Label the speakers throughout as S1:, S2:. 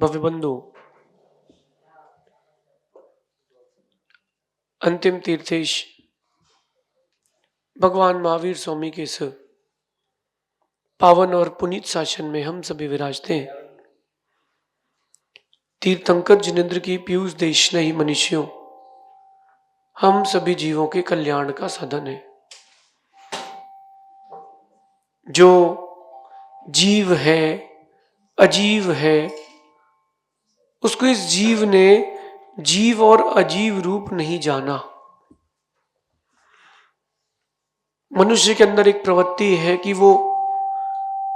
S1: भव्य बंधु, अंतिम तीर्थेश भगवान महावीर स्वामी के इस पावन और पुनीत शासन में हम सभी विराजते हैं। तीर्थंकर जिनेन्द्र की पीयूष देश नहीं मनुष्यों, हम सभी जीवों के कल्याण का साधन है। जो जीव है, अजीव है, उसको इस जीव ने जीव और अजीव रूप नहीं जाना। मनुष्य के अंदर एक प्रवृत्ति है कि वो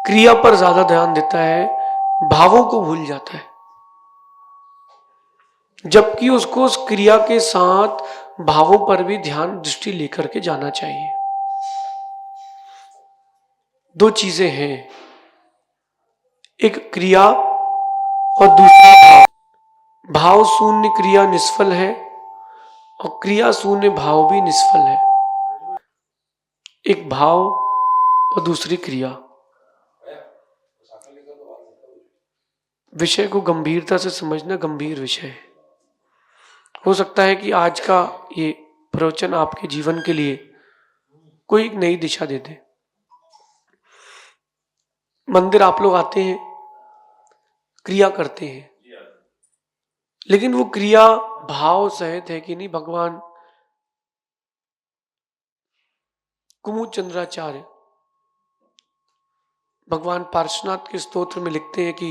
S1: क्रिया पर ज्यादा ध्यान देता है, भावों को भूल जाता है, जबकि उसको उस क्रिया के साथ भावों पर भी ध्यान दृष्टि लेकर के जाना चाहिए। दो चीजें हैं, एक क्रिया और दूसरा भाव। भाव शून्य क्रिया निष्फल है और क्रिया शून्य भाव भी निष्फल है। एक भाव और दूसरी क्रिया। विषय को गंभीरता से समझना गंभीर विषय है। हो सकता है कि आज का ये प्रवचन आपके जीवन के लिए कोई एक नई दिशा दे दे। मंदिर आप लोग आते हैं, क्रिया करते हैं, लेकिन वो क्रिया भाव सहित है कि नहीं? भगवान कुमुद चंद्राचार्य भगवान पार्श्वनाथ के स्तोत्र में लिखते हैं कि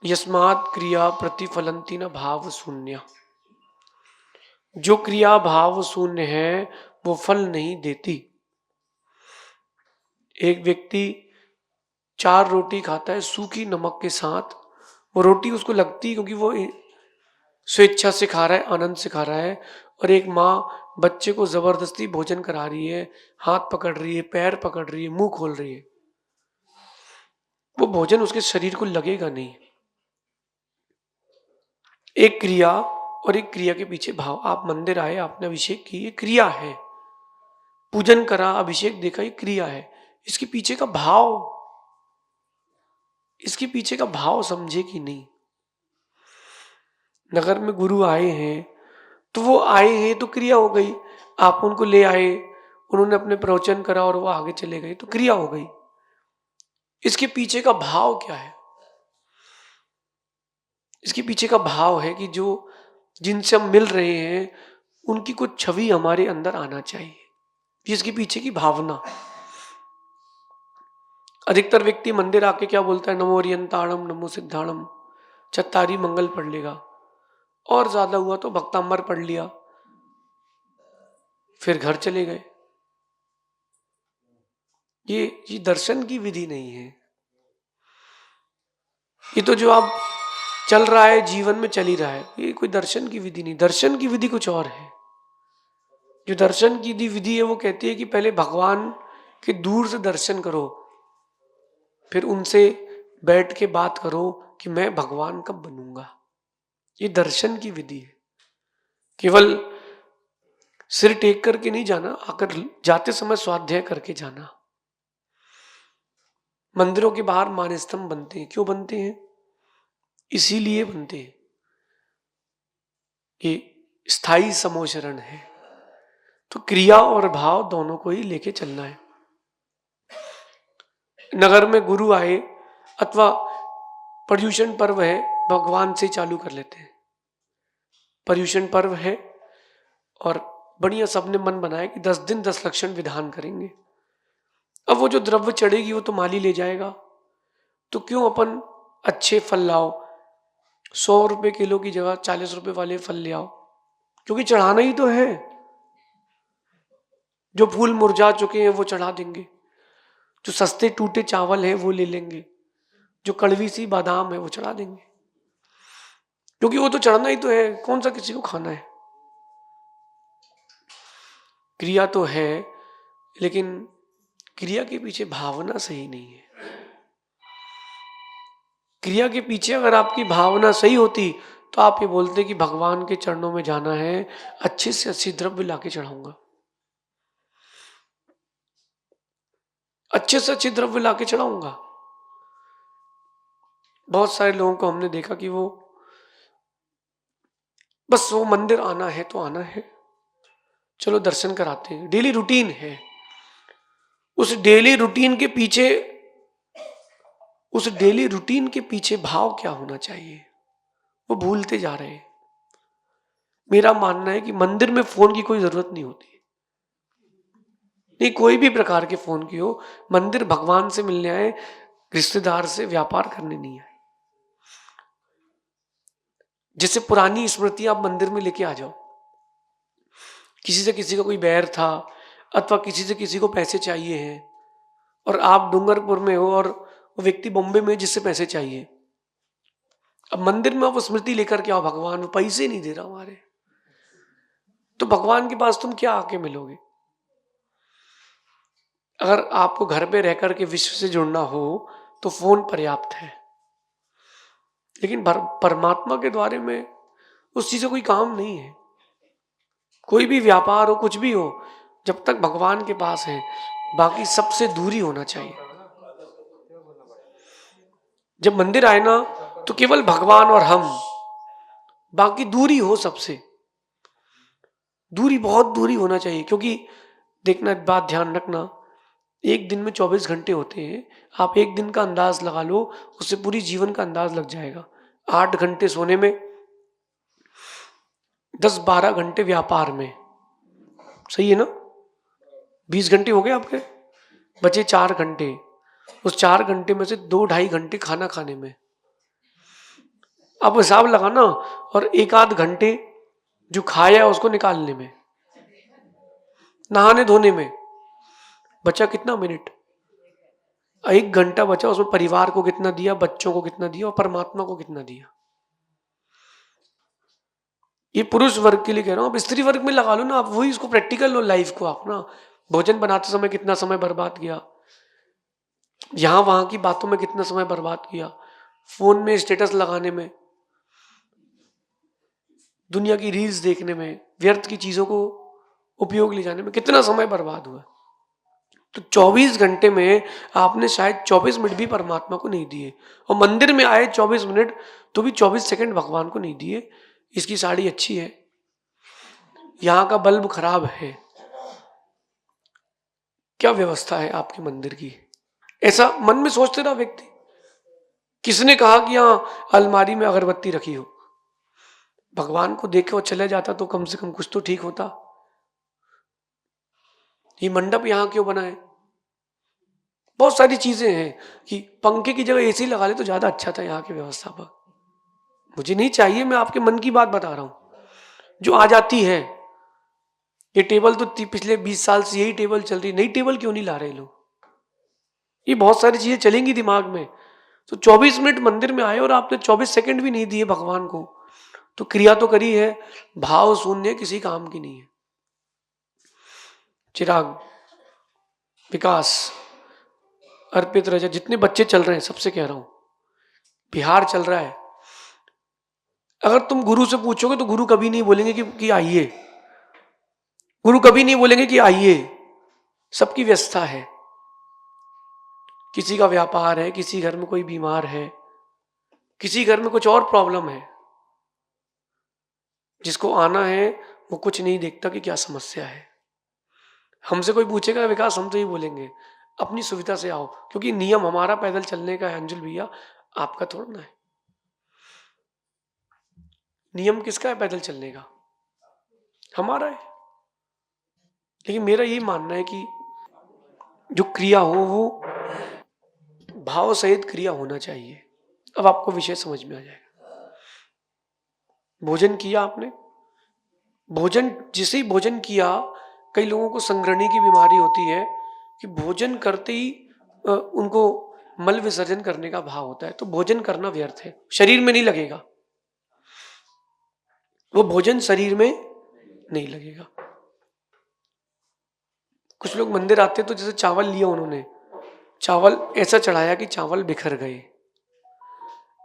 S1: यस्मात् क्रिया प्रतिफलंती न भाव शून्य। जो क्रिया भाव शून्य है वो फल नहीं देती। एक व्यक्ति 4 रोटी खाता है सूखी नमक के साथ, वो रोटी उसको लगती क्योंकि वो स्वेच्छा से खा रहा है, आनंद से खा रहा है। और एक माँ बच्चे को जबरदस्ती भोजन करा रही है, हाथ पकड़ रही है, पैर पकड़ रही है, मुंह खोल रही है, वो भोजन उसके शरीर को लगेगा नहीं। एक क्रिया और एक क्रिया के पीछे भाव। आप मंदिर आए, आपने अभिषेक की, ये क्रिया है। पूजन करा, अभिषेक देखा, ये क्रिया है। इसके पीछे का भाव, इसके पीछे का भाव समझे कि नहीं? नगर में गुरु आए हैं तो वो आए हैं तो क्रिया हो गई। आप उनको ले आए, उन्होंने अपने प्रवचन करा और वो आगे चले गए तो क्रिया हो गई। इसके पीछे का भाव क्या है? इसके पीछे का भाव है कि जो जिनसे हम मिल रहे हैं उनकी कुछ छवि हमारे अंदर आना चाहिए। इसके पीछे की भावना। अधिकतर व्यक्ति मंदिर आके क्या बोलता है? नमो अरियंताणम नमो सिद्धाणम, चत्तारी मंगल पढ़ लेगा, और ज्यादा हुआ तो भक्तांबर पढ़ लिया, फिर घर चले गए। ये दर्शन की विधि नहीं है। ये तो जो आप चल रहा है, जीवन में चल ही रहा है, ये कोई दर्शन की विधि नहीं। दर्शन की विधि कुछ और है। जो दर्शन की विधि है वो कहती है कि पहले भगवान के दूर से दर्शन करो, फिर उनसे बैठ के बात करो कि मैं भगवान कब बनूंगा। ये दर्शन की विधि है। केवल सिर टेक करके नहीं जाना, आकर जाते समय स्वाध्याय करके जाना। मंदिरों के बाहर मानस्तंभ बनते हैं, क्यों बनते हैं? इसीलिए बनते हैं, ये स्थायी समोचरण है। तो क्रिया और भाव दोनों को ही लेके चलना है। नगर में गुरु आए अथवा पर्युषण पर्व है, भगवान से चालू कर लेते हैं। पर्युषण पर्व है और बढ़िया सबने मन बनाया कि 10 दिन 10 लक्षण विधान करेंगे। अब वो जो द्रव्य चढ़ेगी वो तो माली ले जाएगा, तो क्यों अपन अच्छे फल लाओ, 100 रुपए किलो की जगह 40 रुपए वाले फल ले आओ, क्योंकि चढ़ाना ही तो है। जो फूल मुरझा चुके हैं वो चढ़ा देंगे, जो सस्ते टूटे चावल है वो ले लेंगे, जो कड़वी सी बादाम है वो चढ़ा देंगे, क्योंकि वो तो चढ़ना ही तो है। कौन सा किसी को खाना है? क्रिया तो है, लेकिन क्रिया के पीछे भावना सही नहीं है। क्रिया के पीछे अगर आपकी भावना सही होती तो आप ये बोलते कि भगवान के चरणों में जाना है, अच्छे से अच्छी द्रव्य लाके चढ़ाऊंगा, अच्छे से अच्छी द्रव्य लाके चढ़ाऊंगा। बहुत सारे लोगों को हमने देखा कि वो बस वो मंदिर आना है तो आना है, चलो दर्शन कराते हैं, डेली रूटीन है। उस डेली रूटीन के पीछे भाव क्या होना चाहिए, वो भूलते जा रहे हैं। मेरा मानना है कि मंदिर में फोन की कोई जरूरत नहीं होती, नहीं कोई भी प्रकार के फोन की हो। मंदिर भगवान से मिलने आए, रिश्तेदार से व्यापार करने नहीं आए। जैसे पुरानी स्मृतियां आप मंदिर में लेके आ जाओ। किसी से किसी का कोई बैर था, अथवा किसी से किसी को पैसे चाहिए हैं, और आप डूंगरपुर में हो और वो व्यक्ति बॉम्बे में जिससे पैसे चाहिए। अब मंदिर में आप वो स्मृति लेकर के आओ, भगवान वो पैसे नहीं दे रहा हमारे, तो भगवान के पास तुम क्या आके मिलोगे? अगर आपको घर पे रहकर के विश्व से जुड़ना हो तो फोन पर्याप्त है, लेकिन परमात्मा के द्वारे में उस चीज का कोई काम नहीं है। कोई भी व्यापार हो, कुछ भी हो, जब तक भगवान के पास है, बाकी सबसे दूरी होना चाहिए। जब मंदिर आए ना तो केवल भगवान और हम, बाकी दूरी हो सबसे, दूरी बहुत दूरी होना चाहिए। क्योंकि देखना, बात ध्यान रखना, एक दिन में 24 घंटे होते हैं। आप एक दिन का अंदाज लगा लो, उससे पूरी जीवन का अंदाज लग जाएगा। 8 घंटे सोने में, 10-12 घंटे व्यापार में, सही है ना? 20 घंटे हो गए आपके, बचे 4 घंटे। उस 4 घंटे में से 2-2.5 घंटे खाना खाने में। आप हिसाब लगाना, और 1-8 घंटे जो खाया उसको निकालने में, नहाने धोने में, बचा कितना मिनट? 1 घंटा बचा, उसमें परिवार को कितना दिया, बच्चों को कितना दिया, और परमात्मा को कितना दिया। ये पुरुष वर्ग के लिए कह रहा हूँ, आप स्त्री वर्ग में लगा लो ना, आप वही इसको प्रैक्टिकल लो लाइफ को। आप ना भोजन बनाते समय कितना समय बर्बाद किया, यहां वहां की बातों में कितना समय बर्बाद किया, फोन में स्टेटस लगाने में, दुनिया की रील्स देखने में, व्यर्थ की चीजों को उपयोग ले जाने में कितना समय बर्बाद हुआ। तो 24 घंटे में आपने शायद 24 मिनट भी परमात्मा को नहीं दिए, और मंदिर में आए 24 मिनट तो भी 24 सेकंड भगवान को नहीं दिए। इसकी साड़ी अच्छी है, यहाँ का बल्ब खराब है, क्या व्यवस्था है आपके मंदिर की? ऐसा मन में सोचते रहा व्यक्ति। किसने कहा कि यहाँ अलमारी में अगरबत्ती रखी हो? भगवान को देखे और चले जाता तो कम से कम कुछ तो ठीक होता। ये मंडप यहाँ क्यों बना है? बहुत सारी चीजें हैं कि पंखे की जगह एसी लगा ले तो ज्यादा अच्छा था यहाँ की व्यवस्था पर। मुझे नहीं चाहिए, मैं आपके मन की बात बता रहा हूं जो आ जाती है। ये टेबल तो पिछले 20 साल से यही टेबल चल रही, नई टेबल क्यों नहीं ला रहे लोग? ये बहुत सारी चीजें चलेंगी दिमाग में। तो 24 मिनट मंदिर में आए और आपने 24 सेकंड भी नहीं दिए भगवान को, तो क्रिया तो करी है, भाव शून्य किसी काम की नहीं है। चिराग, विकास, अर्पित, रजत, जितने बच्चे चल रहे हैं सबसे कह रहा हूं, बिहार चल रहा है। अगर तुम गुरु से पूछोगे तो गुरु कभी नहीं बोलेंगे कि आइए, गुरु कभी नहीं बोलेंगे कि आइए। सबकी व्यवस्था है, किसी का व्यापार है, किसी घर में कोई बीमार है, किसी घर में कुछ और प्रॉब्लम है। जिसको आना है वो कुछ नहीं देखता कि क्या समस्या है। हमसे कोई पूछेगा विकास, हम तो ये बोलेंगे अपनी सुविधा से आओ, क्योंकि नियम हमारा पैदल चलने का है अंजुल भैया, आपका थोड़ा ना है। नियम किसका है पैदल चलने का? हमारा है। लेकिन मेरा ये मानना है कि जो क्रिया हो वो भाव सहित क्रिया होना चाहिए। अब आपको विषय समझ में आ जाएगा। भोजन किया आपने, भोजन जिसे ही भोजन किया, कई लोगों को संग्रहणी की बीमारी होती है कि भोजन करते ही उनको मल विसर्जन करने का भाव होता है, तो भोजन करना व्यर्थ है, शरीर में नहीं लगेगा, वो भोजन शरीर में नहीं लगेगा। कुछ लोग मंदिर आते तो जैसे चावल लिया उन्होंने, चावल ऐसा चढ़ाया कि चावल बिखर गए।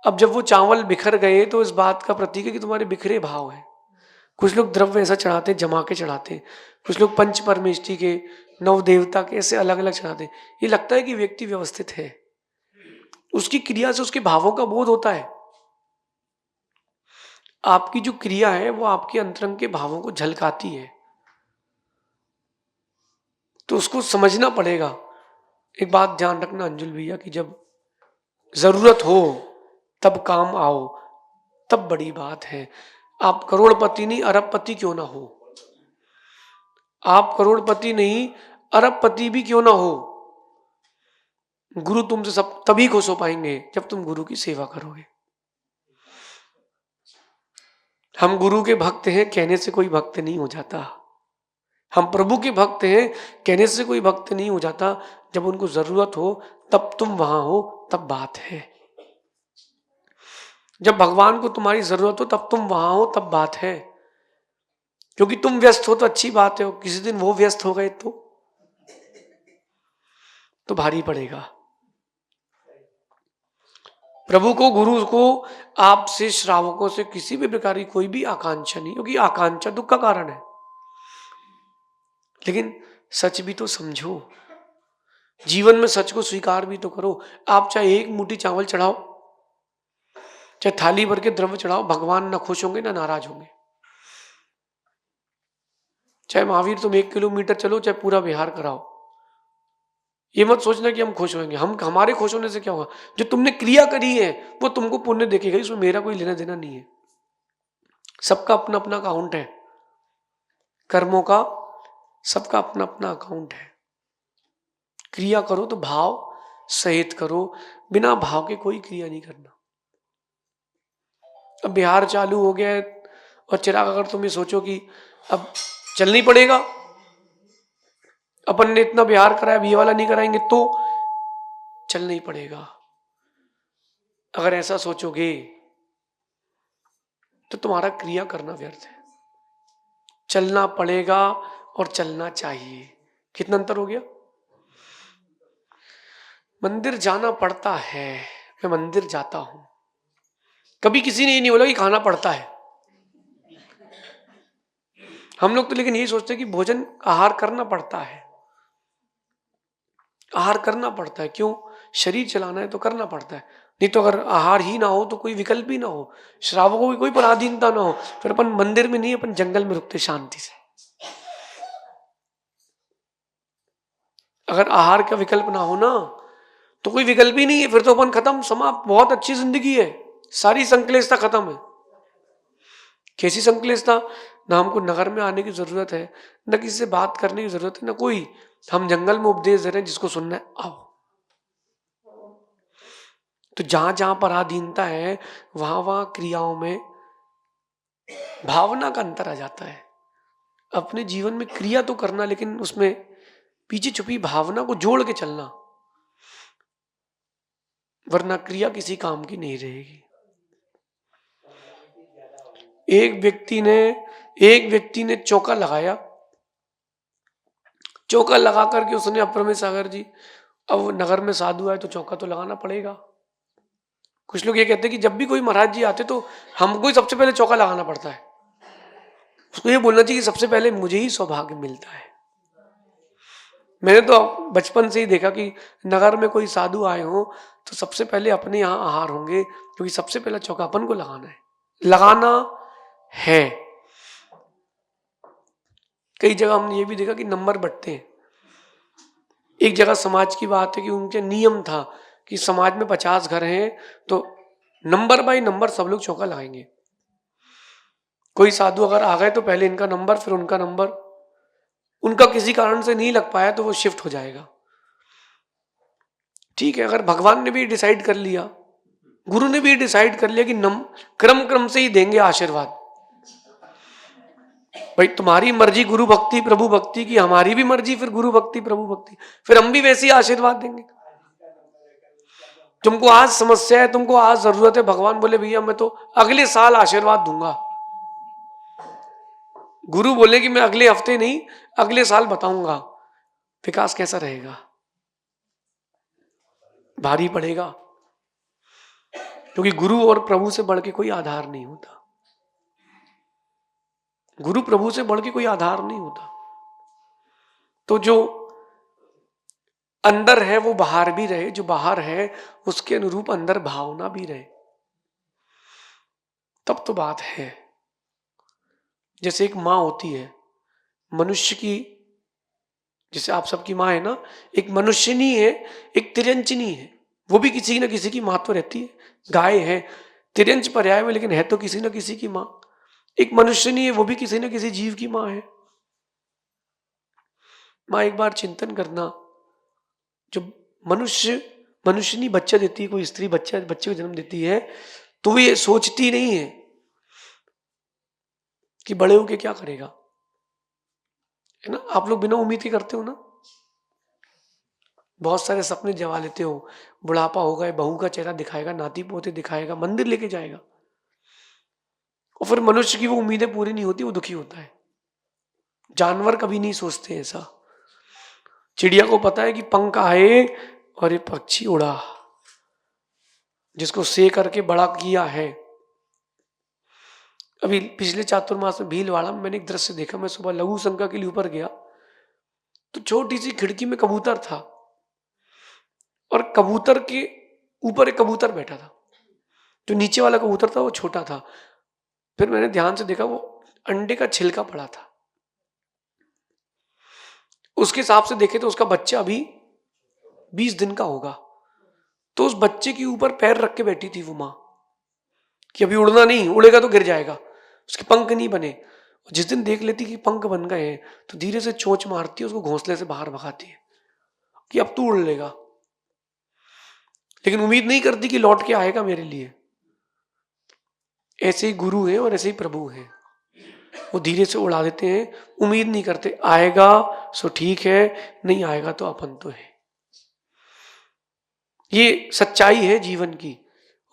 S1: अब जब वो चावल बिखर गए तो इस बात का प्रतीक है कि तुम्हारे बिखरे भाव है। कुछ लोग द्रव्य ऐसा चढ़ाते, जमा के चढ़ाते, कुछ लोग पंच परमेष्टि के, नव देवता के, ऐसे अलग अलग चढ़ाते। ये लगता है कि व्यक्ति व्यवस्थित है, उसकी क्रिया से उसके भावों का बोध होता है। आपकी जो क्रिया है वो आपके अंतरंग के भावों को झलकाती है, तो उसको समझना पड़ेगा। एक बात ध्यान रखना अंजुल भैया कि जब जरूरत हो तब काम आओ, तब बड़ी बात है। आप करोड़पति नहीं अरबपति क्यों ना हो, आप करोड़पति नहीं अरबपति भी क्यों ना हो, गुरु तुमसे सब तभी खुश हो पाएंगे जब तुम गुरु की सेवा करोगे। हम गुरु के भक्त हैं कहने से कोई भक्त नहीं हो जाता, हम प्रभु के भक्त हैं कहने से कोई भक्त नहीं हो जाता। जब उनको जरूरत हो तब तुम वहां हो, तब बात है। जब भगवान को तुम्हारी जरूरत हो तब तुम वहां हो, तब बात है। क्योंकि तुम व्यस्त हो तो अच्छी बात है, किसी दिन वो व्यस्त हो गए तो भारी पड़ेगा। प्रभु को, गुरु को आपसे, श्रावकों से किसी भी प्रकार की कोई भी आकांक्षा नहीं, क्योंकि आकांक्षा दुख का कारण है। लेकिन सच भी तो समझो, जीवन में सच को स्वीकार भी तो करो। आप चाहे एक मुट्ठी चावल चढ़ाओ, चाहे थाली भर के द्रव्य चढ़ाओ, भगवान ना खुश होंगे ना नाराज होंगे। चाहे महावीर तुम 1 किलोमीटर चलो, चाहे पूरा विहार कराओ, ये मत सोचना कि हम खुश होंगे। हम हमारे खुश होने से क्या होगा, जो तुमने क्रिया करी है वो तुमको पुण्य देखेगा, इसमें मेरा कोई लेना देना नहीं है। सबका अपना अपना अकाउंट है, कर्मों का सबका अपना अपना अकाउंट है। क्रिया करो तो भाव सहित करो, बिना भाव के कोई क्रिया नहीं करना। अब बिहार चालू हो गया है और चिराग अगर तुम ये सोचो कि अब चलना ही पड़ेगा, अपन ने इतना बिहार कराया अब ये वाला नहीं कराएंगे, तो चलना ही पड़ेगा। अगर ऐसा सोचोगे तो तुम्हारा क्रिया करना व्यर्थ है। चलना पड़ेगा और चलना चाहिए। कितना अंतर हो गया। मंदिर जाना पड़ता है, मैं मंदिर जाता हूं। कभी किसी ने ये नहीं बोला कि खाना पड़ता है। हम लोग तो लेकिन यही सोचते हैं कि भोजन आहार करना पड़ता है, आहार करना पड़ता है। क्यों, शरीर चलाना है तो करना पड़ता है। नहीं तो अगर आहार ही ना हो तो कोई विकल्प ही ना हो, श्रावकों की कोई पराधीनता ना हो, फिर अपन मंदिर में नहीं, अपन जंगल में रुकते शांति से। अगर आहार का विकल्प ना हो ना तो कोई विकल्प ही नहीं है, फिर तो अपन खत्म, समाप्त। बहुत अच्छी जिंदगी है, सारी संकलेशता खत्म है। कैसी संकलेशता, ना हमको नगर में आने की जरूरत है, न किसी से बात करने की जरूरत है, ना कोई। हम जंगल में उपदेश दे रहे हैं, जिसको सुनना है आओ। तो जहां जहां पराधीनता है वहां वहां क्रियाओं में भावना का अंतर आ जाता है। अपने जीवन में क्रिया तो करना, लेकिन उसमें पीछे छुपी भावना को जोड़ के चलना, वरना क्रिया किसी काम की नहीं रहेगी। एक व्यक्ति ने चौका लगाया, चौका लगा करके उसने अप्रमेय सागर जी, अब नगर में साधु आए तो चौका तो लगाना पड़ेगा। कुछ लोग ये कहते हैं कि जब भी कोई महाराज जी आते तो हमको ही सबसे पहले चौका लगाना पड़ता है। उसको ये बोलना चाहिए कि सबसे पहले मुझे ही सौभाग्य मिलता है। मैंने तो बचपन से ही देखा कि नगर में कोई साधु आए हो तो सबसे पहले अपने यहाँ आहार होंगे, क्योंकि सबसे पहला चौका अपन को लगाना है, लगाना है। कई जगह हमने ये भी देखा कि नंबर बंटते हैं। एक जगह समाज की बात है कि उनके नियम था कि समाज में 50 घर हैं तो नंबर बाय नंबर सब लोग चौका लगाएंगे। कोई साधु अगर आ गए तो पहले इनका नंबर, फिर उनका नंबर। उनका किसी कारण से नहीं लग पाया तो वो शिफ्ट हो जाएगा। ठीक है, अगर भगवान ने भी डिसाइड कर लिया, गुरु ने भी डिसाइड कर लिया कि क्रम क्रम से ही देंगे आशीर्वाद। भाई तुम्हारी मर्जी गुरु भक्ति प्रभु भक्ति की, हमारी भी मर्जी फिर गुरु भक्ति प्रभु भक्ति, फिर हम भी वैसे ही आशीर्वाद देंगे। तुमको आज समस्या है, तुमको आज जरूरत है, भगवान बोले भैया मैं तो अगले साल आशीर्वाद दूंगा। गुरु बोले कि मैं अगले हफ्ते नहीं अगले साल बताऊंगा, विकास कैसा रहेगा, भारी पड़ेगा। क्योंकि गुरु और प्रभु से बढ़ के कोई आधार नहीं होता, गुरु प्रभु से बढ़ के कोई आधार नहीं होता। तो जो अंदर है वो बाहर भी रहे, जो बाहर है उसके अनुरूप अंदर भावना भी रहे, तब तो बात है। जैसे एक माँ होती है मनुष्य की, जैसे आप सबकी माँ है ना, एक मनुष्यनी है, एक तिर्यंचनी है, वो भी किसी न किसी की माँ तो रहती है। गाय है, तिर्यंच पर्याय में, लेकिन है तो किसी न किसी की माँ। एक मनुष्यनी है, वो भी किसी न किसी जीव की माँ है। माँ एक बार चिंतन करना, जो मनुष्यनी बच्चा देती है, कोई स्त्री बच्चे को जन्म देती है, तो वो ये सोचती नहीं है कि बड़े होके क्या करेगा, है ना। आप लोग बिना उम्मीद के करते हो ना, बहुत सारे सपने जवा लेते हो, बुढ़ापा होगा, बहू का चेहरा दिखाएगा, नाती पोते दिखाएगा, मंदिर लेके जाएगा, और फिर मनुष्य की वो उम्मीदें पूरी नहीं होती, वो दुखी होता है। जानवर कभी नहीं सोचते ऐसा। चिड़िया को पता है कि पंख आए और ये पक्षी उड़ा, जिसको से करके बड़ा किया है। अभी पिछले चातुर्मास में भीलवाड़ा में मैंने एक दृश्य देखा। मैं सुबह लघु शंका के लिए ऊपर गया, तो छोटी सी खिड़की में कबूतर था, और कबूतर के ऊपर एक कबूतर बैठा था। जो नीचे वाला कबूतर था वो छोटा था। फिर मैंने ध्यान से देखा, वो अंडे का छिलका पड़ा था। उसके हिसाब से देखे तो उसका बच्चा अभी 20 दिन का होगा। तो उस बच्चे के ऊपर पैर रख के बैठी थी वो माँ, कि अभी उड़ना नहीं, उड़ेगा तो गिर जाएगा, उसके पंख नहीं बने। जिस दिन देख लेती कि पंख बन गए हैं, तो धीरे से चोंच मारती है, उसको घोंसले से बाहर भगाती है कि अब तू उड़ लेगा, लेकिन उम्मीद नहीं करती कि लौट के आएगा मेरे लिए। ऐसे ही गुरु है और ऐसे ही प्रभु है, वो धीरे से उड़ा देते हैं, उम्मीद नहीं करते। आएगा सो ठीक है, नहीं आएगा तो अपन तो है। ये सच्चाई है जीवन की।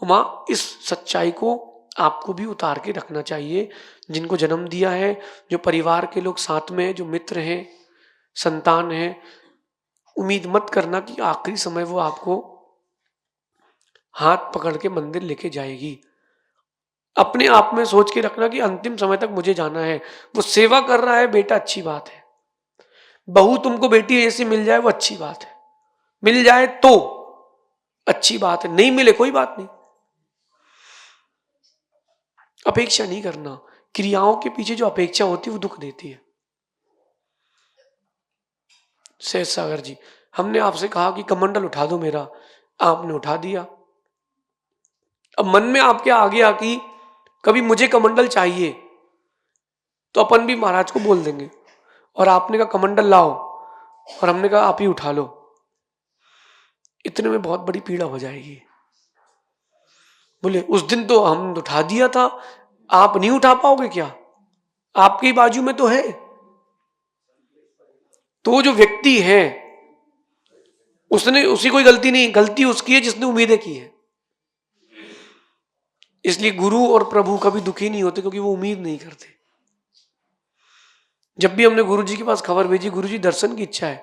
S1: माँ, इस सच्चाई को आपको भी उतार के रखना चाहिए। जिनको जन्म दिया है, जो परिवार के लोग साथ में हैं, जो मित्र हैं, संतान है, उम्मीद मत करना कि आखिरी समय वो आपको हाथ पकड़ के मंदिर लेके जाएगी। अपने आप में सोच के रखना कि अंतिम समय तक मुझे जाना है। वो सेवा कर रहा है बेटा, अच्छी बात है। बहू तुमको बेटी ऐसी मिल जाए वो अच्छी बात है, मिल जाए तो अच्छी बात है, नहीं मिले कोई बात नहीं। अपेक्षा नहीं करना। क्रियाओं के पीछे जो अपेक्षा होती है वो दुख देती है। सहज सागर जी, हमने आपसे कहा कि कमंडल उठा दो मेरा, आपने उठा दिया। अब मन में आपके आ गया कि कभी मुझे कमंडल चाहिए, तो अपन भी महाराज को बोल देंगे। और आपने कहा कमंडल लाओ, और हमने कहा आप ही उठा लो, इतने में बहुत बड़ी पीड़ा हो जाएगी। बोले उस दिन तो हम उठा दिया था, आप नहीं उठा पाओगे क्या? आपकी बाजू में तो है। तो जो व्यक्ति है उसने, उसी कोई गलती नहीं, गलती उसकी है जिसने उम्मीदें की है। इसलिए गुरु और प्रभु कभी दुखी नहीं होते, क्योंकि वो उम्मीद नहीं करते। जब भी हमने गुरु जी के पास खबर भेजी, गुरु जी दर्शन की इच्छा है,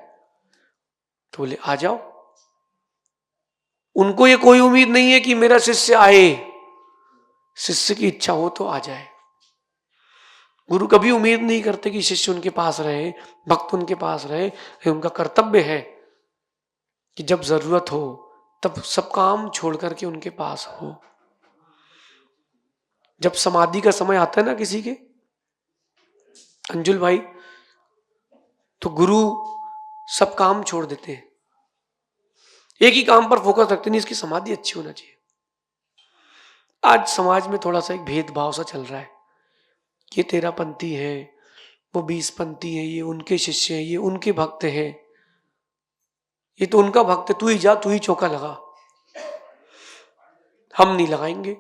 S1: तो बोले आ जाओ। उनको ये कोई उम्मीद नहीं है कि मेरा शिष्य आए, शिष्य की इच्छा हो तो आ जाए। गुरु कभी उम्मीद नहीं करते कि शिष्य उनके पास रहे, भक्त उनके पास रहे। ये उनका कर्तव्य है कि जब जरूरत हो तब सब काम छोड़ करके उनके पास हो। जब समाधि का समय आता है ना किसी के, अंजुल भाई, तो गुरु सब काम छोड़ देते हैं, एक ही काम पर फोकस रखते नहीं, इसकी समाधि अच्छी होना चाहिए। आज समाज में थोड़ा सा एक भेदभाव सा चल रहा है, ये 13 पंथी है, वो 20 पंथी है, ये उनके शिष्य हैं, ये उनके भक्त हैं, ये तो उनका भक्त है, तू ही जा, तू ही चौका लगा, हम नहीं लगाएंगे,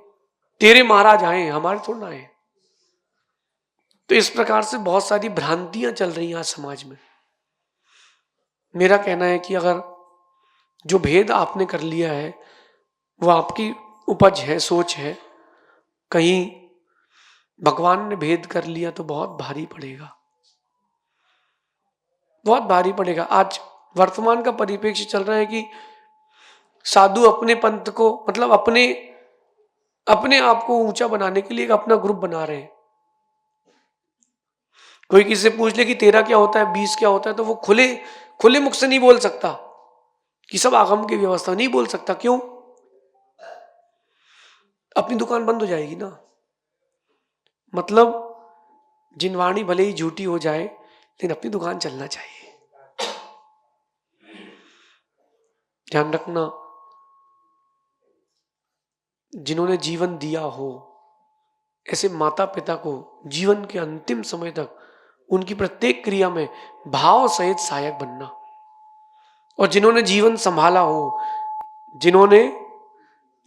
S1: तेरे महाराज आए, हमारे थोड़ा आए। तो इस प्रकार से बहुत सारी भ्रांतियां चल रही हैं आज समाज में। मेरा कहना है कि अगर जो भेद आपने कर लिया है वो आपकी उपज है, सोच है, कहीं भगवान ने भेद कर लिया तो बहुत भारी पड़ेगा, बहुत भारी पड़ेगा। आज वर्तमान का परिप्रेक्ष्य चल रहा है कि साधु अपने पंथ को, मतलब अपने अपने आप को ऊंचा बनाने के लिए एक अपना ग्रुप बना रहे हैं। कोई किसी से पूछ ले कि 13 क्या होता है, 20 क्या होता है, तो वो खुले खुले मुख से नहीं बोल सकता, कि सब आगम की व्यवस्था नहीं बोल सकता। क्यों? अपनी दुकान बंद हो जाएगी ना। मतलब जिनवाणी भले ही झूठी हो जाए लेकिन अपनी दुकान चलना चाहिए। ध्यान रखना, जिन्होंने जीवन दिया हो ऐसे माता पिता को जीवन के अंतिम समय तक उनकी प्रत्येक क्रिया में भाव सहित सहायक बनना। और जिन्होंने जीवन संभाला हो, जिन्होंने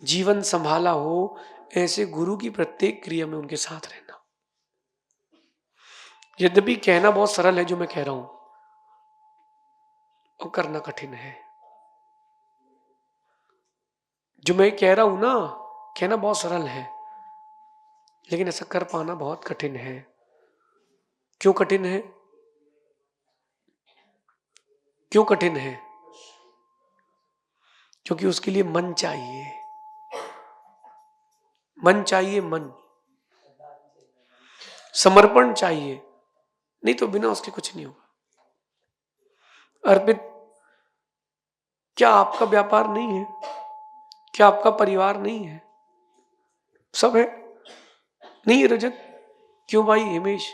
S1: जीवन संभाला हो, ऐसे गुरु की प्रत्येक क्रिया में उनके साथ रहना। यद्यपि कहना बहुत सरल है जो मैं कह रहा हूं, और करना कठिन है। जो मैं कह रहा हूं ना, कहना बहुत सरल है, लेकिन ऐसा कर पाना बहुत कठिन है। क्यों कठिन है? क्यों कठिन है? क्योंकि उसके लिए मन चाहिए। मन चाहिए, मन, समर्पण चाहिए, नहीं तो बिना उसके कुछ नहीं होगा। अर्पित, क्या आपका व्यापार नहीं है? क्या आपका परिवार नहीं है? सब है। नहीं है रजत? क्यों भाई हिमेश,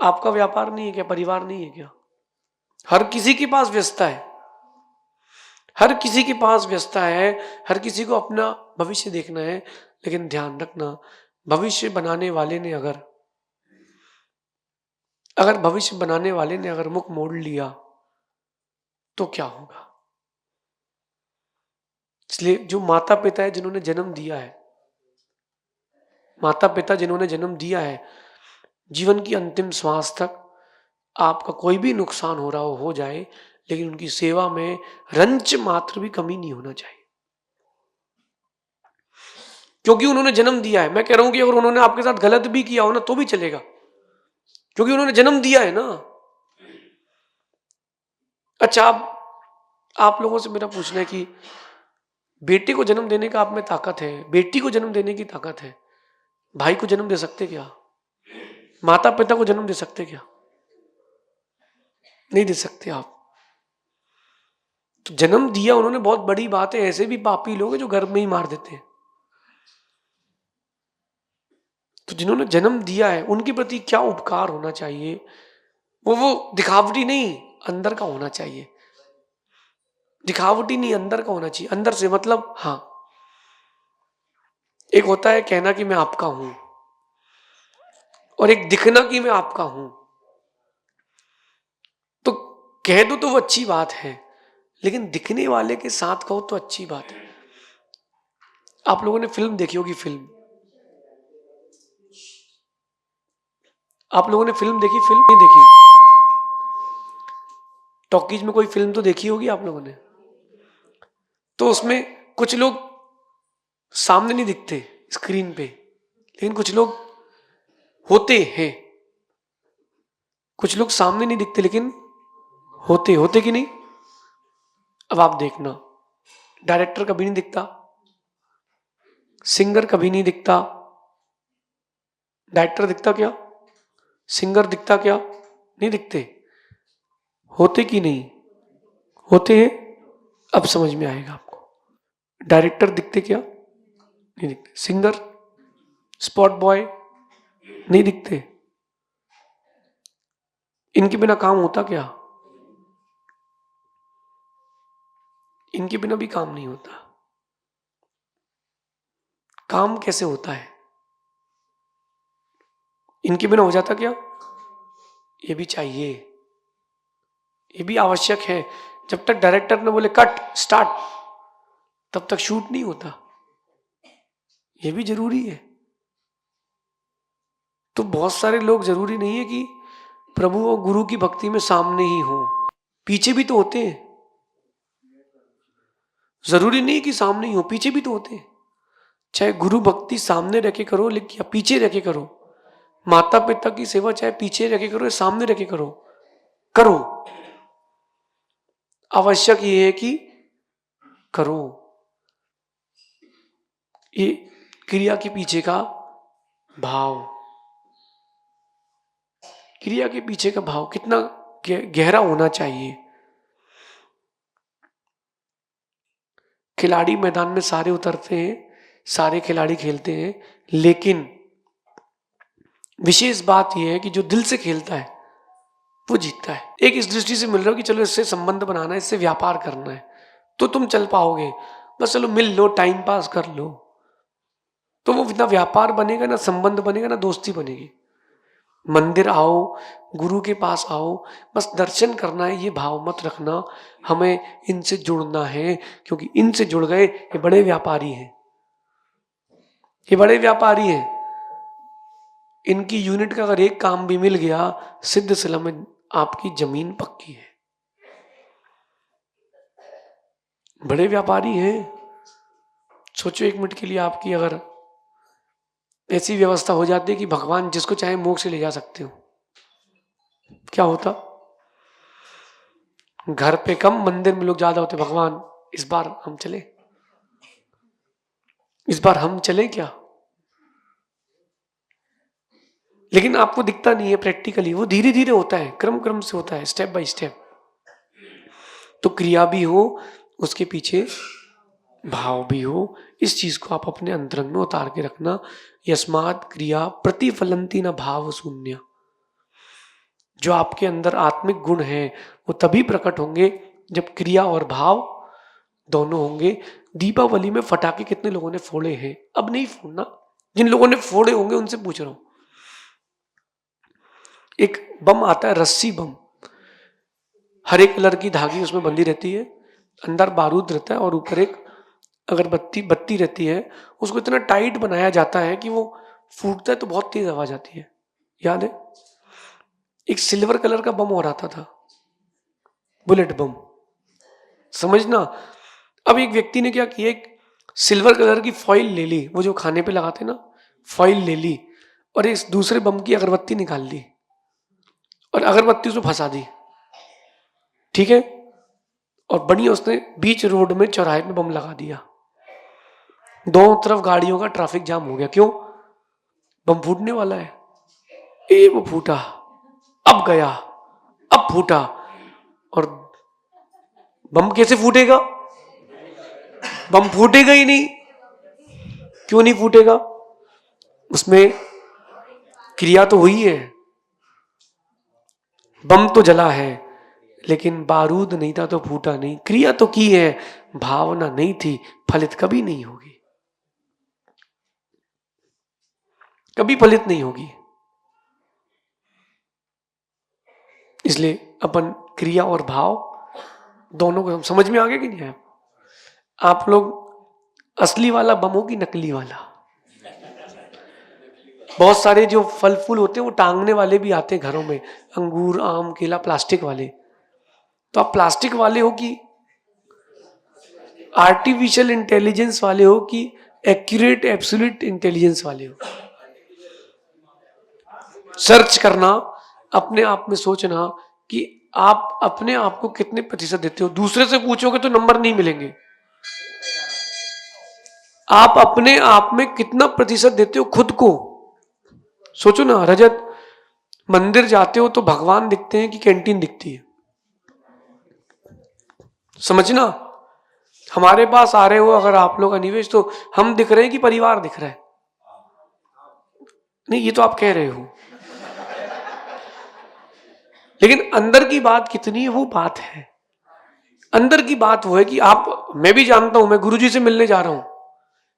S1: आपका व्यापार नहीं है क्या? परिवार नहीं है क्या? हर किसी के पास व्यस्तता है, हर किसी के पास व्यस्तता है, हर किसी को अपना भविष्य देखना है। लेकिन ध्यान रखना, भविष्य बनाने वाले ने अगर भविष्य बनाने वाले ने अगर मुख मोड़ लिया तो क्या होगा? इसलिए जो माता पिता है जिन्होंने जन्म दिया है, माता पिता जिन्होंने जन्म दिया है, जीवन की अंतिम श्वास तक आपका कोई भी नुकसान हो रहा हो जाए, लेकिन उनकी सेवा में रंच मात्र भी कमी नहीं होना चाहिए। क्योंकि उन्होंने जन्म दिया है। मैं कह रहा हूं कि अगर उन्होंने आपके साथ गलत भी किया हो ना तो भी चलेगा, क्योंकि उन्होंने जन्म दिया है ना। अच्छा, आप लोगों से मेरा पूछना है कि बेटे को जन्म देने का आप में ताकत है, बेटी को जन्म देने की ताकत है, भाई को जन्म दे सकते क्या? माता पिता को जन्म दे सकते क्या? नहीं दे सकते आप। तो जन्म दिया उन्होंने, बहुत बड़ी बात है। ऐसे भी पापी लोग हैं जो घर में ही मार देते हैं। तो जिन्होंने जन्म दिया है उनके प्रति क्या उपकार होना चाहिए, वो दिखावटी नहीं, अंदर का होना चाहिए। दिखावटी नहीं, अंदर का होना चाहिए। अंदर से मतलब, हाँ, एक होता है कहना कि मैं आपका हूं, और एक दिखना कि मैं आपका हूं। तो कह दो तो वो अच्छी बात है, लेकिन दिखने वाले के साथ कहो तो अच्छी बात है। आप लोगों ने फिल्म देखी होगी, फिल्म, आप लोगों ने फिल्म देखी? फिल्म नहीं देखी? टॉकीज में कोई फिल्म तो देखी होगी आप लोगों ने। तो उसमें कुछ लोग सामने नहीं दिखते स्क्रीन पे, लेकिन कुछ लोग होते हैं। कुछ लोग सामने नहीं दिखते लेकिन होते होते कि नहीं? अब आप देखना, डायरेक्टर कभी नहीं दिखता, सिंगर कभी नहीं दिखता। डायरेक्टर दिखता क्या? सिंगर दिखता क्या? नहीं दिखते। होते कि नहीं? होते हैं। अब समझ में आएगा आपको। डायरेक्टर दिखते क्या? नहीं दिखते। सिंगर, स्पॉट बॉय नहीं दिखते। इनके बिना काम होता क्या? इनके बिना भी काम नहीं होता। काम कैसे होता है? इनके बिना हो जाता क्या? ये भी चाहिए, ये भी आवश्यक है। जब तक डायरेक्टर ने बोले कट स्टार्ट, तब तक शूट नहीं होता। ये भी जरूरी है। तो बहुत सारे लोग, जरूरी नहीं है कि प्रभु और गुरु की भक्ति में सामने ही हो, पीछे भी तो होते हैं। जरूरी नहीं कि सामने ही हो, पीछे भी तो होते हैं। चाहे गुरु भक्ति सामने रखे करो लेकिन, या पीछे रखे करो। माता पिता की सेवा चाहे पीछे रखे करो या सामने रखे करो, करो। आवश्यक ये है कि करो। ये क्रिया के पीछे का भाव, क्रिया के पीछे का भाव कितना गहरा होना चाहिए। खिलाड़ी मैदान में सारे उतरते हैं, सारे खिलाड़ी खेलते हैं, लेकिन विशेष बात यह है कि जो दिल से खेलता है वो जीतता है। एक इस दृष्टि से मिल रहा हो कि चलो इससे संबंध बनाना है, इससे व्यापार करना है, तो तुम चल पाओगे। बस चलो मिल लो, टाइम पास कर लो, तो वो ना व्यापार बनेगा, ना संबंध बनेगा, ना दोस्ती बनेगी। मंदिर आओ, गुरु के पास आओ, बस दर्शन करना है, ये भाव मत रखना हमें इनसे जुड़ना है, क्योंकि इनसे जुड़ गए ये बड़े व्यापारी हैं, ये बड़े व्यापारी हैं। इनकी यूनिट का अगर एक काम भी मिल गया, सिद्ध सला में आपकी जमीन पक्की है। बड़े व्यापारी हैं। सोचो एक मिनट के लिए, आपकी अगर ऐसी व्यवस्था हो जाती है कि भगवान जिसको चाहे मोक्ष ले जा सकते हो, क्या होता? घर पे कम, मंदिर में लोग ज्यादा होते। भगवान इस बार हम चले, इस बार हम चले क्या? लेकिन आपको दिखता नहीं है प्रैक्टिकली, वो धीरे धीरे होता है, क्रम क्रम से होता है, स्टेप बाय स्टेप। तो क्रिया भी हो, उसके पीछे भाव भी हो, इस चीज को आप अपने अंतरंग में उतार के रखना। यस्मात् क्रिया प्रतिफलंती न भाव शून्य। जो आपके अंदर आत्मिक गुण है वो तभी प्रकट होंगे जब क्रिया और भाव दोनों होंगे। दीपावली में फटाके कितने लोगों ने फोड़े हैं? अब नहीं फोड़ना। जिन लोगों ने फोड़े होंगे उनसे पूछ रहा हूं। एक बम आता है, रस्सी बम, हरे कलर की धागी उसमें बंधी रहती है, अंदर बारूद रहता है और ऊपर एक अगरबत्ती बत्ती रहती है। उसको इतना टाइट बनाया जाता है कि वो फूटता है तो बहुत तेज आवाज आती है। याद है? एक सिल्वर कलर का बम और आता था, बुलेट बम, समझना। अब एक व्यक्ति ने क्या किया, एक सिल्वर कलर की फॉइल ले ली, वो जो खाने पे लगाते ना, फॉइल ले ली, और इस दूसरे बम की अगरबत्ती निकाल ली और अगरबत्ती उसमें फंसा दी, ठीक है? और बढ़िया उसने बीच रोड में चौराहे में बम लगा दिया। दोनों तरफ गाड़ियों का ट्रैफिक जाम हो गया। क्यों? बम फूटने वाला है। वो फूटा, अब गया, अब फूटा। और बम कैसे फूटेगा? बम फूटेगा ही नहीं। क्यों नहीं फूटेगा? उसमें क्रिया तो हुई है, बम तो जला है, लेकिन बारूद नहीं था तो फूटा नहीं। क्रिया तो की है, भावना नहीं थी, फलित कभी नहीं होगी, कभी फलित नहीं होगी। इसलिए अपन क्रिया और भाव दोनों को समझ में आ गया कि नहीं है? आप लोग असली वाला बम हो कि नकली वाला? बहुत सारे जो फल फूल होते हैं वो टांगने वाले भी आते हैं घरों में, अंगूर, आम, केला, प्लास्टिक वाले। तो आप प्लास्टिक वाले हो कि आर्टिफिशियल इंटेलिजेंस वाले हो कि एक्यूरेट एब्सोल्यूट इंटेलिजेंस वाले हो? सर्च करना, अपने आप में सोचना कि आप अपने आप को कितने प्रतिशत देते हो। दूसरे से पूछोगे तो नंबर नहीं मिलेंगे। आप अपने आप में कितना प्रतिशत देते हो खुद को? सोचो ना। रजत, मंदिर जाते हो तो भगवान दिखते हैं कि कैंटीन दिखती है? समझना। हमारे पास आ रहे हो अगर आप लोग अनिवेश, तो हम दिख रहे हैं कि परिवार दिख रहा है? नहीं, ये तो आप कह रहे हो, लेकिन अंदर की बात कितनी है वो बात है। अंदर की बात वो है कि आप, मैं भी जानता हूं, मैं गुरुजी से मिलने जा रहा हूं।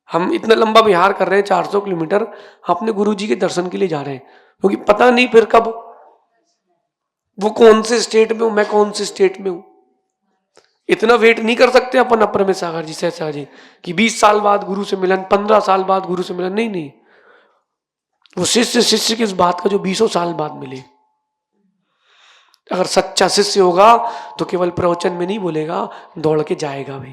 S1: हम इतना लंबा बिहार कर रहे हैं, 400 किलोमीटर, अपने गुरुजी के दर्शन के लिए जा रहे हैं, क्योंकि पता नहीं फिर कब वो कौन से स्टेट में हूं, मैं कौन से स्टेट में हूं। इतना वेट नहीं कर सकते अपन अपर में सागर जी, सहसा जी, कि 20 साल बाद गुरु से मिलन, 15 साल बाद गुरु से मिलन। नहीं नहीं, वो शिष्य शिष्य की इस बात का जो 20 साल बाद मिले। अगर सच्चा शिष्य होगा तो केवल प्रवचन में नहीं बोलेगा, दौड़ के जाएगा भी।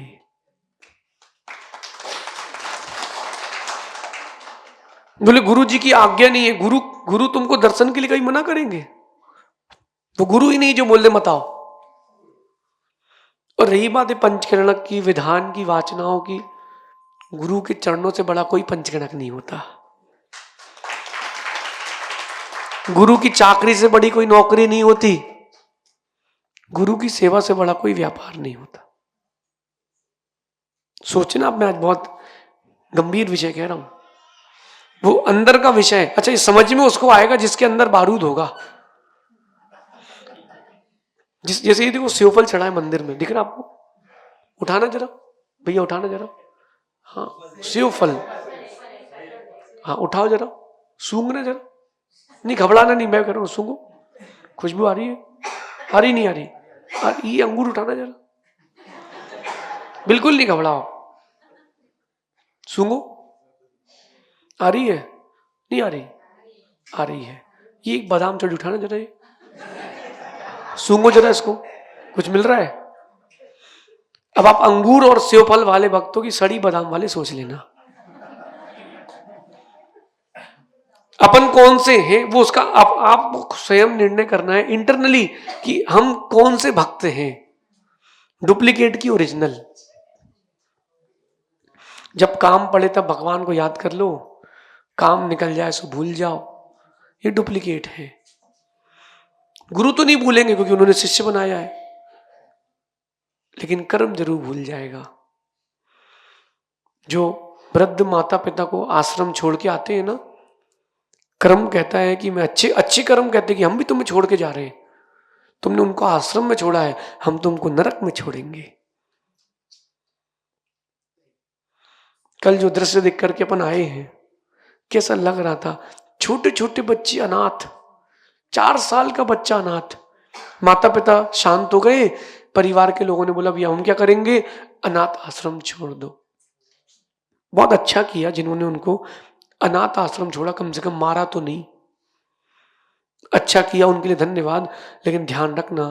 S1: बोले गुरु जी की आज्ञा नहीं है, गुरु तुमको दर्शन के लिए कहीं मना करेंगे? वो गुरु ही नहीं जो बोल दे मत आओ। और रही बात है पंचकरणक की, विधान की, वाचनाओं की, गुरु के चरणों से बड़ा कोई पंचकणक नहीं होता। गुरु की चाकरी से बड़ी कोई नौकरी नहीं होती। गुरु की सेवा से बड़ा कोई व्यापार नहीं होता। सोचना, अब मैं आज बहुत गंभीर विषय कह रहा हूं, वो अंदर का विषय है। अच्छा, ये समझ में उसको आएगा जिसके अंदर बारूद होगा। जैसे ये देखो सेवफल चढ़ा है मंदिर में, दिख रहा आपको? उठाना जरा भैया, उठाना जरा। हाँ, सेवफल, हाँ उठाओ जरा, सूंघना जरा। नहीं घबराना नहीं, मैं कह रहा हूँ सूंघो, खुशबू आ रही है? आ रही नहीं आ रही? ये अंगूर उठाना जरा, बिल्कुल नहीं घबराओ, सूंघो। आ रही है? नहीं आ रही? आ रही है। ये एक बादाम चढ़ उठाना जरा, ये सूंघो जरा इसको, कुछ मिल रहा है? अब आप अंगूर और सेवफल वाले भक्तों की सड़ी बादाम वाले सोच लेना, अपन कौन से हैं वो उसका आप स्वयं निर्णय करना है इंटरनली कि हम कौन से भक्त हैं, डुप्लीकेट की ओरिजिनल। जब काम पड़े तब भगवान को याद कर लो, काम निकल जाए सो भूल जाओ, ये डुप्लीकेट है। गुरु तो नहीं भूलेंगे क्योंकि उन्होंने शिष्य बनाया है, लेकिन कर्म जरूर भूल जाएगा। जो वृद्ध माता पिता को आश्रम छोड़ के आते हैं ना, कर्म कहता है कि मैं अच्छे कर्म कहते हैं कि हम भी तुम्हें छोड़ के जा रहे हैं, तुमने उनको आश्रम में छोड़ा है, हम तुमको नरक में छोड़ेंगे। कल जो दृश्य देख करके अपन आए हैं, कैसा लग रहा था? छोटे छोटे बच्चे अनाथ, 4 साल का बच्चा अनाथ, माता पिता शांत हो गए, परिवार के लोगों ने बोला भैया हम क्या करेंगे, अनाथ आश्रम छोड़ दो। बहुत अच्छा किया जिन्होंने उनको अनाथ आश्रम छोड़ा, कम से कम मारा तो नहीं, अच्छा किया, उनके लिए धन्यवाद। लेकिन ध्यान रखना,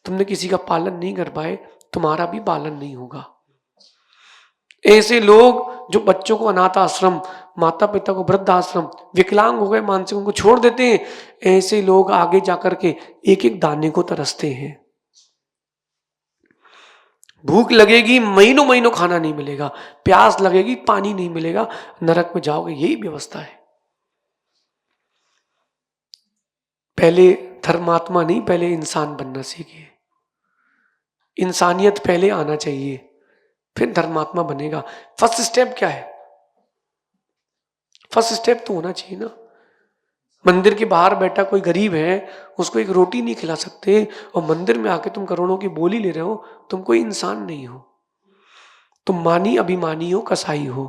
S1: तुमने किसी का पालन नहीं कर पाए, तुम्हारा भी पालन नहीं होगा। ऐसे लोग जो बच्चों को अनाथ आश्रम, माता पिता को वृद्ध आश्रम, विकलांग हो गए मानसिक, उनको छोड़ देते हैं, ऐसे लोग आगे जाकर के एक एक दाने को तरसते हैं। भूख लगेगी, महीनों महीनों खाना नहीं मिलेगा, प्यास लगेगी, पानी नहीं मिलेगा, नरक में जाओगे। यही व्यवस्था है। पहले धर्मात्मा नहीं, पहले इंसान बनना सीखिए। इंसानियत पहले आना चाहिए, फिर धर्मात्मा बनेगा। फर्स्ट स्टेप क्या है? फर्स्ट स्टेप तो होना चाहिए ना। मंदिर के बाहर बैठा कोई गरीब है, उसको एक रोटी नहीं खिला सकते, और मंदिर में आके तुम करोड़ों की बोली ले रहे हो, तुम कोई इंसान नहीं हो। तुम मानी अभिमानी हो, कसाई हो।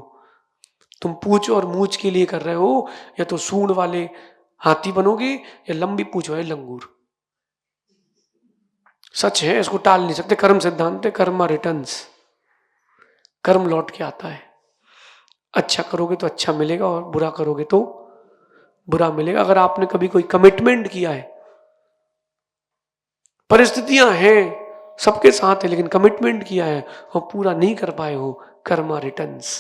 S1: तुम पूछ और मूछ के लिए कर रहे हो, या तो सूंड वाले हाथी बनोगे या लंबी पूछ वाले लंगूर। सच है, इसको टाल नहीं सकते। कर्म सिद्धांत है, कर्मा रिटर्न्स, कर्म लौट के आता है। अच्छा करोगे तो अच्छा मिलेगा, और बुरा करोगे तो बुरा मिलेगा। अगर आपने कभी कोई कमिटमेंट किया है, परिस्थितियां हैं सबके साथ है, लेकिन कमिटमेंट किया है और पूरा नहीं कर पाए हो, कर्मा रिटर्न्स,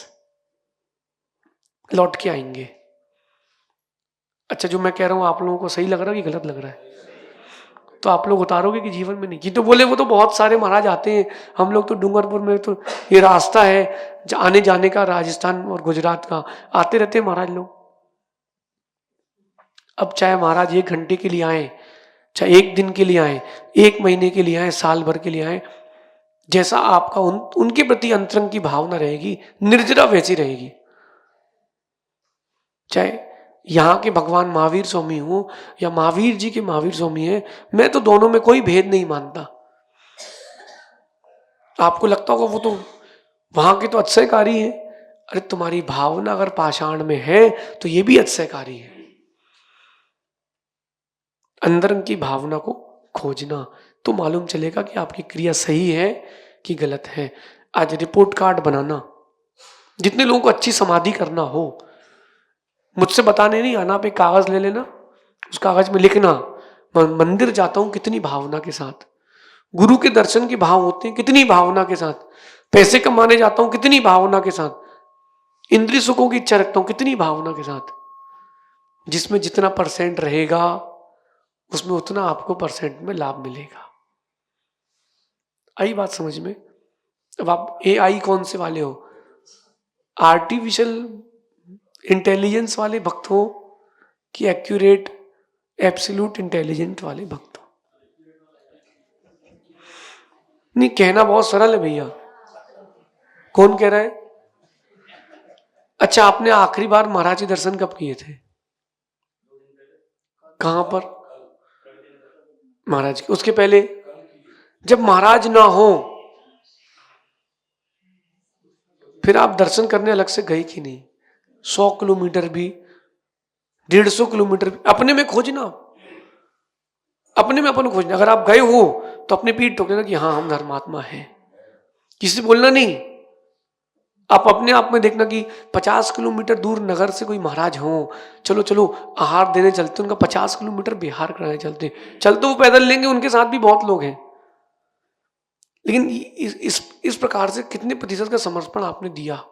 S1: लौट के आएंगे। अच्छा, जो मैं कह रहा हूं आप लोगों को सही लग रहा है कि गलत लग रहा है? तो आप लोग उतारोगे कि जीवन में नहीं की? तो बोले वो तो बहुत सारे महाराज आते हैं, हम लोग तो डूंगरपुर में, तो ये रास्ता है आने जाने का, राजस्थान और गुजरात का, आते रहते हैं महाराज लोग। अब चाहे महाराज 1 घंटे के लिए आए, चाहे 1 दिन के लिए आए, 1 महीने के लिए आए, साल भर के लिए आए, जैसा आपका उनके प्रति अंतरंग की भावना रहेगी, निर्जरा वैसी रहेगी। चाहे यहाँ के भगवान महावीर स्वामी हो या महावीर जी के महावीर स्वामी है, मैं तो दोनों में कोई भेद नहीं मानता। आपको लगता होगा वो तो वहां के तो अतिशयकारी है, अरे तुम्हारी भावना अगर पाषाण में है तो ये भी अतिशयकारी है। अंदर की भावना को खोजना, तो मालूम चलेगा कि आपकी क्रिया सही है कि गलत है। आज रिपोर्ट कार्ड बनाना, जितने लोगों को अच्छी समाधि करना हो, मुझसे बताने नहीं आना, आप एक कागज ले लेना, उस कागज में लिखना, मंदिर जाता हूं कितनी भावना के साथ, गुरु के दर्शन के भाव होते हैं कितनी भावना के साथ, पैसे कमाने जाता हूं कितनी भावना के साथ, इंद्रिय सुखों की इच्छा रखता हूं कितनी भावना के साथ। जिसमें जितना परसेंट रहेगा, उसमें उतना आपको परसेंट में लाभ मिलेगा। आई बात समझ में? अब आप AI कौन से वाले हो, आर्टिफिशियल इंटेलिजेंस वाले भक्त हो कि एक्यूरेट एब्सोल्यूट इंटेलिजेंट वाले भक्त हो? नहीं, कहना बहुत सरल है भैया, कौन कह रहा है? अच्छा, आपने आखिरी बार महाराज के दर्शन कब किए थे? कहां पर? महाराज के। उसके पहले जब महाराज ना हो फिर आप दर्शन करने अलग से गए कि नहीं? 100 किलोमीटर भी, 150 किलोमीटर भी अपने में खोजना, अपने में अपन खोजना। अगर आप गए हो तो अपने पीठ ठोक देना कि हाँ हम धर्मात्मा हैं, किसी से बोलना नहीं। आप अपने आप में देखना कि 50 किलोमीटर दूर नगर से कोई महाराज हो, चलो चलो आहार देने चलते, उनका 50 किलोमीटर बिहार कराने चलते, चलते वो पैदल लेंगे, उनके साथ भी बहुत लोग हैं। लेकिन इस प्रकार से कितने प्रतिशत का समर्पण आपने दिया?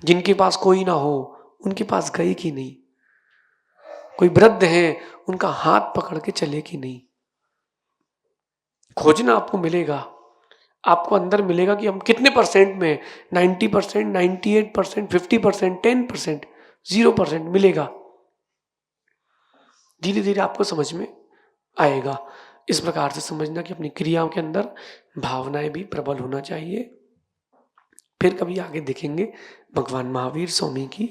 S1: जिनके पास कोई ना हो उनके पास गए कि नहीं? कोई वृद्ध है उनका हाथ पकड़ के चले कि नहीं? खोजना, आपको मिलेगा। आपको अंदर मिलेगा कि हम कितने परसेंट में, 90%, 98%, 50%, 10%, 0% मिलेगा। धीरे धीरे आपको समझ में आएगा। इस प्रकार से समझना कि अपनी क्रियाओं के अंदर भावनाएं भी प्रबल होना चाहिए। फिर कभी आगे देखेंगे। भगवान महावीर स्वामी की